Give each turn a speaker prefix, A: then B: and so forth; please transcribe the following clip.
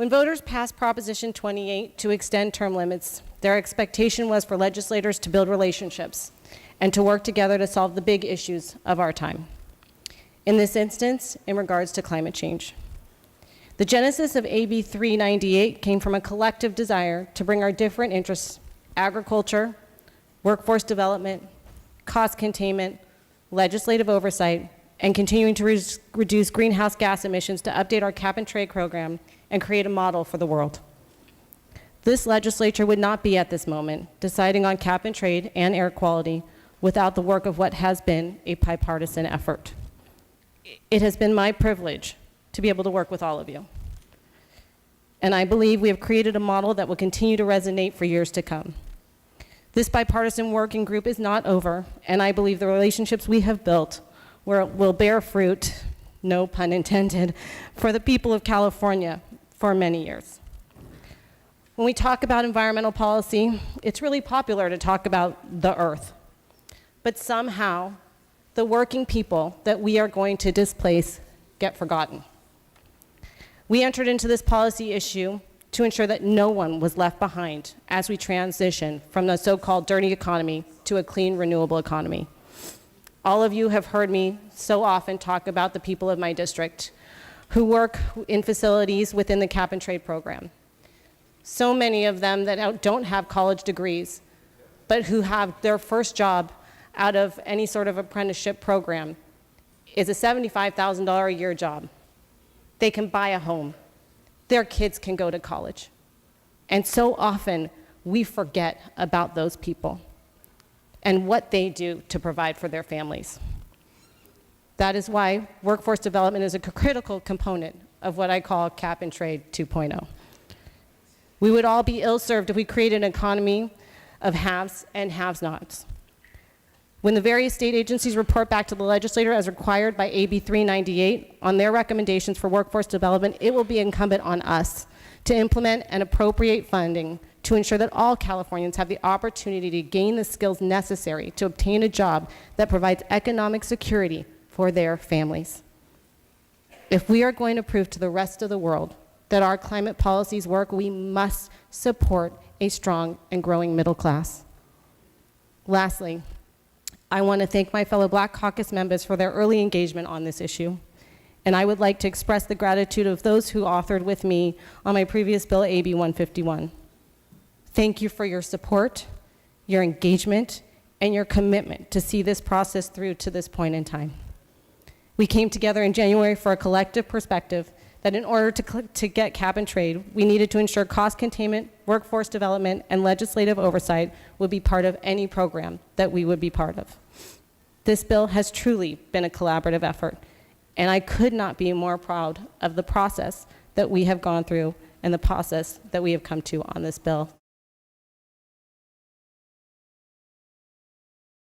A: When voters passed Proposition 28 to extend term limits, their expectation was for legislators to build relationships and to work together to solve the big issues of our time. In this instance, in regards to climate change. The genesis of AB 398 came from a collective desire to bring our different interests, agriculture, workforce development, cost containment, legislative oversight, and continuing to reduce greenhouse gas emissions to update our cap and trade program and create a model for the world. This legislature would not be at this moment deciding on cap and trade and air quality without the work of what has been a bipartisan effort. It has been my privilege to be able to work with all of you. And I believe we have created a model that will continue to resonate for years to come. This bipartisan working group is not over, and I believe the relationships we have built will bear fruit, no pun intended, for the people of California for many years. When we talk about environmental policy, it's really popular to talk about the earth. But somehow, the working people that we are going to displace get forgotten. We entered into this policy issue to ensure that no one was left behind as we transition from the so-called dirty economy to a clean, renewable economy. All of you have heard me so often talk about the people of my district who work in facilities within the cap and trade program. So many of them that don't have college degrees, but who have their first job out of any sort of apprenticeship program is a $75,000 a year job. They can buy a home. Their kids can go to college. And so often, we forget about those people and what they do to provide for their families. That is why workforce development is a critical component of what I call cap and trade 2.0. We would all be ill-served if we created an economy of haves and have-nots. When the various state agencies report back to the legislature as required by AB 398 on their recommendations for workforce development, it will be incumbent on us to implement and appropriate funding to ensure that all Californians have the opportunity to gain the skills necessary to obtain a job that provides economic security for their families. If we are going to prove to the rest of the world that our climate policies work, we must support a strong and growing middle class. Lastly, I want to thank my fellow Black Caucus members for their early engagement on this issue. And I would like to express the gratitude of those who authored with me on my previous bill, AB 151. Thank you for your support, your engagement, and your commitment to see this process through to this point in time. We came together in January for a collective perspective that in order to get cap and trade, we needed to ensure cost containment, workforce development, and legislative oversight would be part of any program that we would be part of. This bill has truly been a collaborative effort, and I could not be more proud of the process that we have gone through and the process that we have come to on this bill.